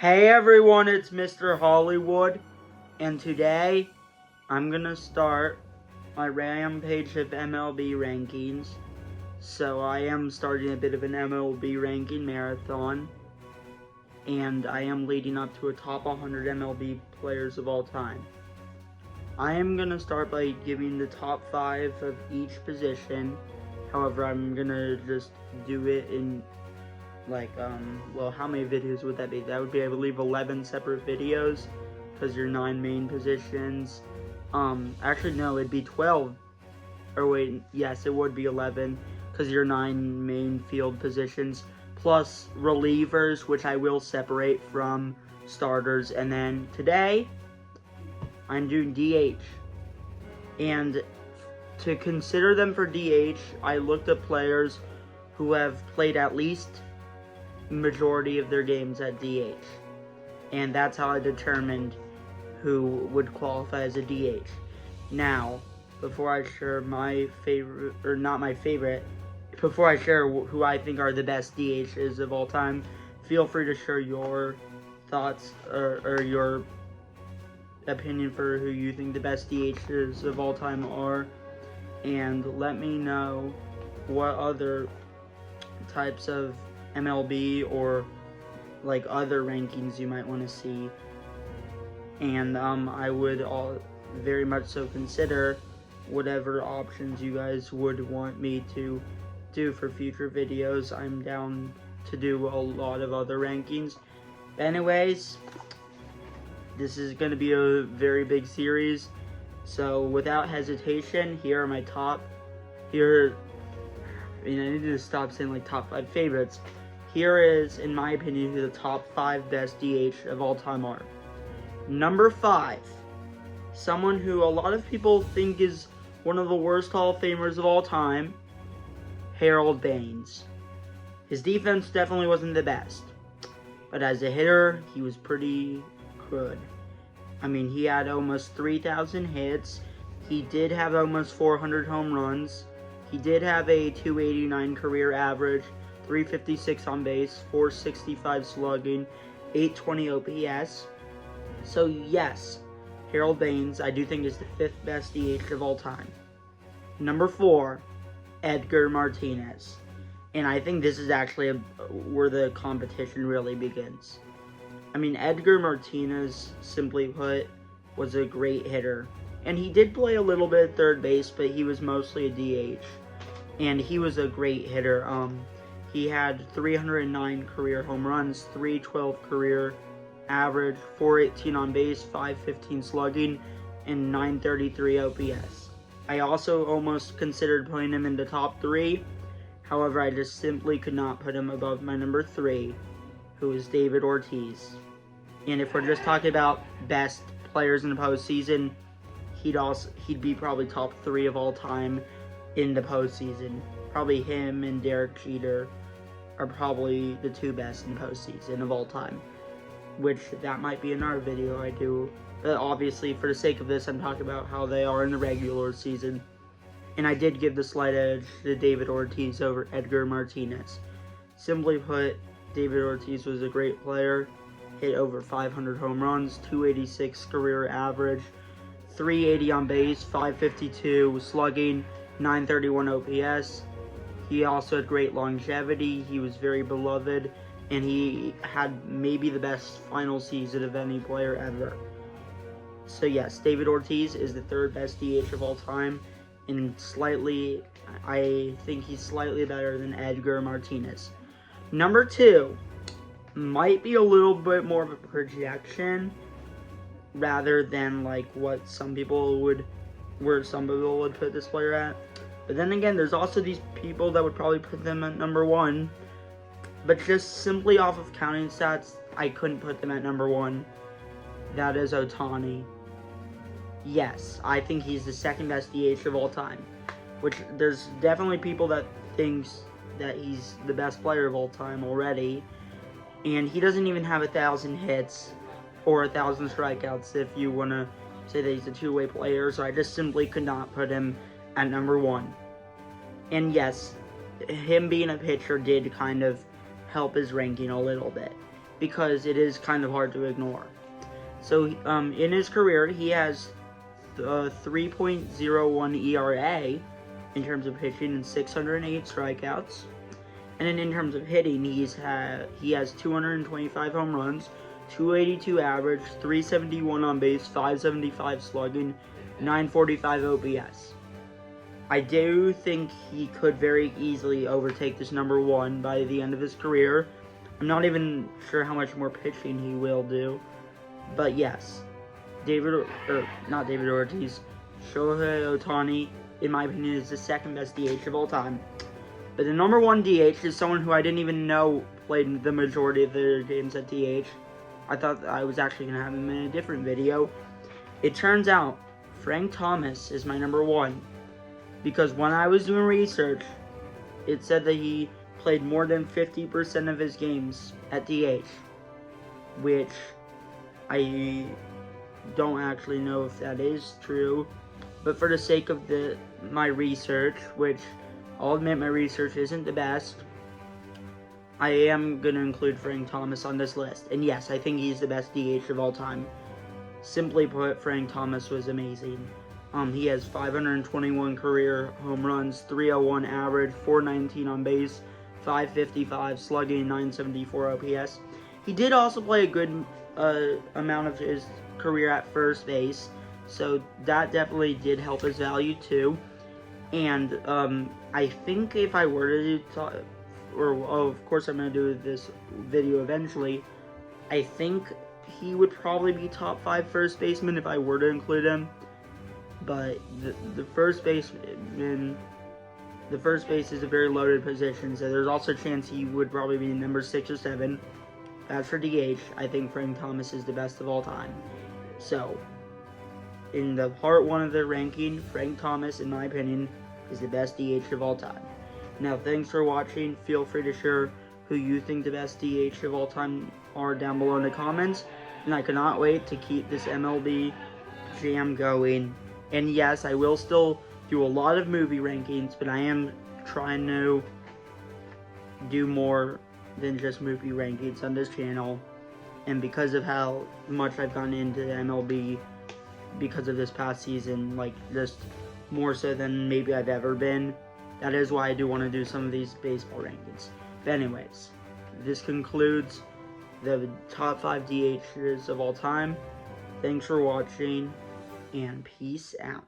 Hey everyone, it's Mr. Hollywood, and today I'm gonna start my rampage of MLB rankings. So I am starting a bit of an MLB ranking marathon, and I am leading up to a top 100 MLB players of all time. I am gonna start by giving the top 5 of each position. However, I'm gonna just do it in well, how many videos would that be? That would be, I believe, 11 separate videos, because your 9 main positions. Actually, no, it'd be 12. Or wait, yes, it would be 11, because your 9 main field positions, plus relievers, which I will separate from starters. And then today, I'm doing DH. And to consider them for DH, I looked at players who have played at least majority of their games at DH, and that's how I determined who would qualify as a DH. Now, before I share my favorite, or not my favorite, before I share who I think are the best DHs of all time, feel free to share your thoughts or your opinion for who you think the best DHs of all time are, and let me know what other types of MLB or like other rankings you might want to see, and I would very much so consider whatever options you guys would want me to do for future videos. I'm down to do a lot of other rankings. But anyways, this is going to be a very big series, so without hesitation, here are my top. I need to stop saying like top 5 favorites. Here is, in my opinion, who the top 5 best DH of all time are. Number 5, someone who a lot of people think is one of the worst Hall of Famers of all time, Harold Baines. His defense definitely wasn't the best, but as a hitter, he was pretty good. I mean, he had almost 3,000 hits. He did have almost 400 home runs. He did have a 289 career average, 356 on base, 465 slugging, 820 OPS. So yes, Harold Baines, I do think, is the 5th best DH of all time. Number 4, Edgar Martinez. And I think this is actually where the competition really begins. I mean, Edgar Martinez, simply put, was a great hitter. And he did play a little bit at third base, but he was mostly a DH. And he was a great hitter. He had 309 career home runs, 312 career average, 418 on base, 515 slugging, and 933 OPS. I also almost considered putting him in the top 3. However, I just simply could not put him above my number 3, who is David Ortiz. And if we're just talking about best players in the postseason, he'd be probably top 3 of all time in the postseason. Probably him and Derek Jeter are probably the 2 best in the postseason of all time, which that might be another video I do. But obviously, for the sake of this, I'm talking about how they are in the regular season. And I did give the slight edge to David Ortiz over Edgar Martinez. Simply put, David Ortiz was a great player, hit over 500 home runs, 286 career average, 380 on base, 552 slugging, 931 OPS. He also had great longevity. He was very beloved, and he had maybe the best final season of any player ever. So yes, David Ortiz is the 3rd best DH of all time, and I think he's slightly better than Edgar Martinez. Number 2 might be a little bit more of a projection rather than like what some people would put this player at. But then again, there's also these people that would probably put them at number 1. But just simply off of counting stats, I couldn't put them at number 1. That is Otani. Yes, I think he's the 2nd best DH of all time. Which, there's definitely people that thinks that he's the best player of all time already. And he doesn't even have 1,000 hits or 1,000 strikeouts if you want to say that he's a two-way player. So I just simply could not put him at number 1. And yes, him being a pitcher did kind of help his ranking a little bit. because it is kind of hard to ignore. So in his career, he has 3.01 ERA in terms of pitching and 608 strikeouts. And then in terms of hitting, he has 225 home runs, 282 average, 371 on base, 575 slugging, 945 OPS. I do think he could very easily overtake this number one by the end of his career. I'm not even sure how much more pitching he will do. But yes, not David Ortiz, Shohei Otani, in my opinion, is the second best DH of all time. But the number one DH is someone who I didn't even know played the majority of their games at DH. I thought I was actually going to have him in a different video. It turns out Frank Thomas is my number one. Because when I was doing research, it said that he played more than 50% of his games at DH. Which I don't actually know if that is true. But for the sake of my research, which I'll admit my research isn't the best, I am going to include Frank Thomas on this list. And yes, I think he's the best DH of all time. Simply put, Frank Thomas was amazing. He has 521 career home runs, 301 average, 419 on base, 555 slugging, 974 OPS. He did also play a good amount of his career at first base, so that definitely did help his value too. And I think if I were to of course I'm going to do this video eventually, I think he would probably be top 5 first baseman if I were to include him. But the first base is a very loaded position, so there's also a chance he would probably be number 6 or 7. As for DH, I think Frank Thomas is the best of all time. So, in the part 1 of the ranking, Frank Thomas, in my opinion, is the best DH of all time. Now, thanks for watching. Feel free to share who you think the best DH of all time are down below in the comments. And I cannot wait to keep this MLB jam going. And yes, I will still do a lot of movie rankings, but I am trying to do more than just movie rankings on this channel. And because of how much I've gotten into MLB because of this past season, like just more so than maybe I've ever been, that is why I do want to do some of these baseball rankings. But anyways, this concludes the top 5 DHs of all time. Thanks for watching, and peace out.